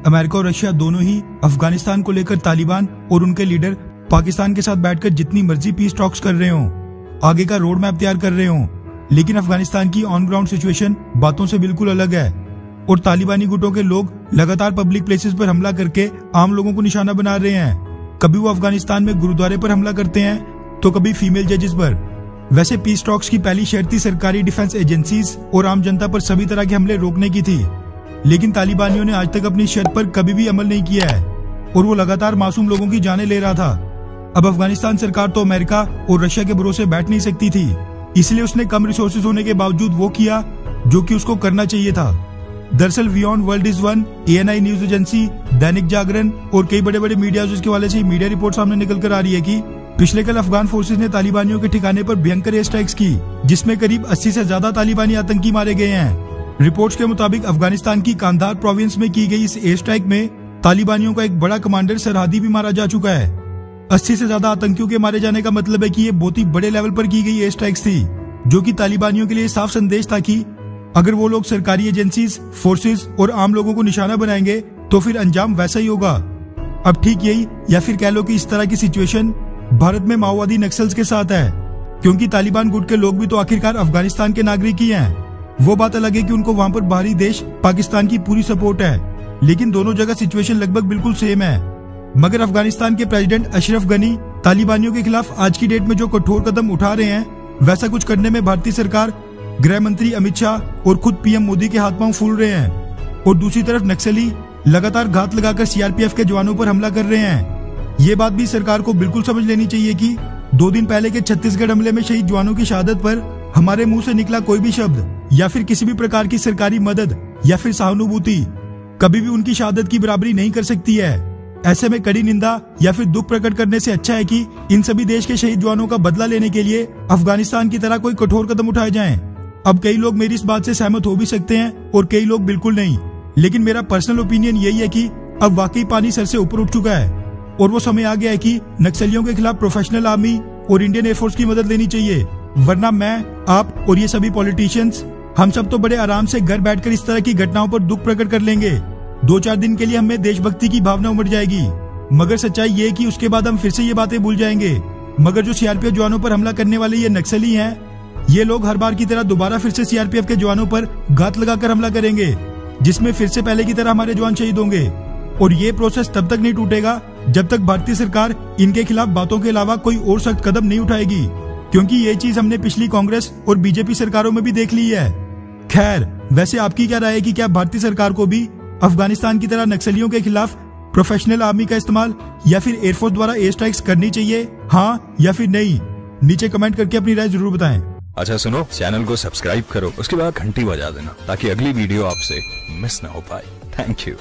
America और Russia दोनों ही अफगानिस्तान को लेकर तालिबान और उनके लीडर पाकिस्तान के साथ बैठकर जितनी मर्जी पीस टॉक्स कर रहे हों, आगे का रोड मैप तैयार कर रहे हों, लेकिन अफगानिस्तान की ऑन ग्राउंड सिचुएशन बातों से बिल्कुल अलग है। और तालिबानी गुटों के लोग लगातार पब्लिक प्लेसेस पर हमला करके आम लोगों को निशाना बना रहे हैं। कभी वो अफगानिस्तान में गुरुद्वारे पर हमला करते हैं तो कभी फीमेल जजेस पर। वैसे पीस टॉक्स की पहली शर्त थी सरकारी डिफेंस एजेंसीज और आम जनता पर सभी तरह के हमले रोकने की थी, लेकिन तालिबानियों ने आज तक अपनी शर्त पर कभी भी अमल नहीं किया है और वो लगातार मासूम लोगों की जानें ले रहा था। अब अफगानिस्तान सरकार तो अमेरिका और रशिया के भरोसे बैठ नहीं सकती थी, इसलिए उसने कम रिसोर्सेज होने के बावजूद वो किया जो कि उसको करना चाहिए था। दरअसल beyond world is one, ANI news agency, Dainik Jagran और कई बड़े बड़े मीडिया के वाले से मीडिया रिपोर्ट सामने निकल कर आ रही है कि पिछले कल अफगान फोर्सेज ने तालिबानियों के ठिकाने पर भयंकर एयर स्ट्राइक्स की, जिसमें करीब 80 से ज्यादा तालिबानी आतंकी मारे गए हैं। रिपोर्ट्स के मुताबिक अफगानिस्तान की कांधार प्रोविंस में की गई इस एयर स्ट्राइक में तालिबानियों का एक बड़ा कमांडर सरहदी भी मारा जा चुका है। 80 से ज्यादा आतंकियों के मारे जाने का मतलब है कि ये बहुत ही बड़े लेवल पर की गई एयर स्ट्राइक्स थी, जो कि तालिबानियों के लिए साफ संदेश था कि अगर वो लोग सरकारी एजेंसीज, फोर्सेस और आम लोगों को निशाना बनाएंगे तो फिर अंजाम वैसा ही होगा। अब ठीक यही या फिर कह लो कि इस तरह की सिचुएशन भारत में माओवादी नक्सल्स के साथ है, क्योंकि तालिबान गुट के लोग भी तो आखिरकार अफगानिस्तान के नागरिक ही हैं। वो बात अलग है कि उनको वहां पर बाहरी देश पाकिस्तान की पूरी सपोर्ट है, लेकिन दोनों जगह सिचुएशन लगभग बिल्कुल सेम है। मगर अफगानिस्तान के प्रेसिडेंट अशरफ गनी तालिबानियों के खिलाफ आज की डेट में जो कठोर कदम उठा रहे हैं, वैसा कुछ करने में भारतीय सरकार, गृह मंत्री अमित शाह और खुद PM मोदी के हाथ पांव फूल रहे हैं। और दूसरी तरफ नक्सली लगातार घात लगाकर CRPF के जवानों पर हमला कर रहे हैं। ये बात भी सरकार को बिल्कुल समझ लेनी चाहिए कि 2 दिन पहले के छत्तीसगढ़ हमले में शहीद जवानों की शहादत पर हमारे मुंह से निकला कोई भी शब्द या फिर किसी भी प्रकार की सरकारी मदद या फिर सहानुभूति कभी भी उनकी शहादत की बराबरी नहीं कर सकती है। ऐसे में कड़ी निंदा या फिर दुख प्रकट करने से अच्छा है कि इन सभी देश के शहीद जवानों का बदला लेने के लिए अफगानिस्तान की तरह कोई कठोर कदम उठाए जाएं। अब कई लोग मेरी इस बात से सहमत हो भी सकते हैं और कई लोग बिल्कुल नहीं, लेकिन मेरा पर्सनल ओपिनियन यही है कि अब वाकई पानी सर से ऊपर उठ चुका है और वो समय आ गया है कि नक्सलियों के खिलाफ प्रोफेशनल आर्मी और इंडियन एयरफोर्स की मदद लेनी चाहिए, वरना मैं, आप और ये सभी पॉलिटिशियंस हम सब तो बड़े आराम से घर बैठकर इस तरह की घटनाओं पर दुख प्रकट कर लेंगे। 2-4 दिन के लिए हमें देशभक्ति की भावना उमड़ जाएगी, मगर सच्चाई ये है कि उसके बाद हम फिर से ये बातें भूल जाएंगे। मगर जो CRPF जवानों पर हमला करने वाले ये नक्सली हैं, ये लोग हर बार की तरह दोबारा फिर से CRPF के जवानों पर घात लगाकर हमला करेंगे, जिसमें फिर से पहले की तरह हमारे जवान शहीद होंगे। और ये प्रोसेस तब तक नहीं टूटेगा जब तक भारतीय सरकार इनके खिलाफ बातों के अलावा कोई और सख्त कदम नहीं उठाएगी, क्योंकि ये चीज हमने पिछली कांग्रेस और BJP सरकारों में भी देख ली है। खैर, वैसे आपकी क्या राय है कि क्या भारतीय सरकार को भी अफगानिस्तान की तरह नक्सलियों के खिलाफ प्रोफेशनल आर्मी का इस्तेमाल या फिर एयरफोर्स द्वारा एयर स्ट्राइक्स करनी चाहिए, हाँ या फिर नहीं? नीचे कमेंट करके अपनी राय जरूर बताएं। अच्छा सुनो, चैनल को सब्सक्राइब करो, उसके बाद घंटी बजा देना ताकि अगली वीडियो आपसे मिस ना हो पाए। Thank you.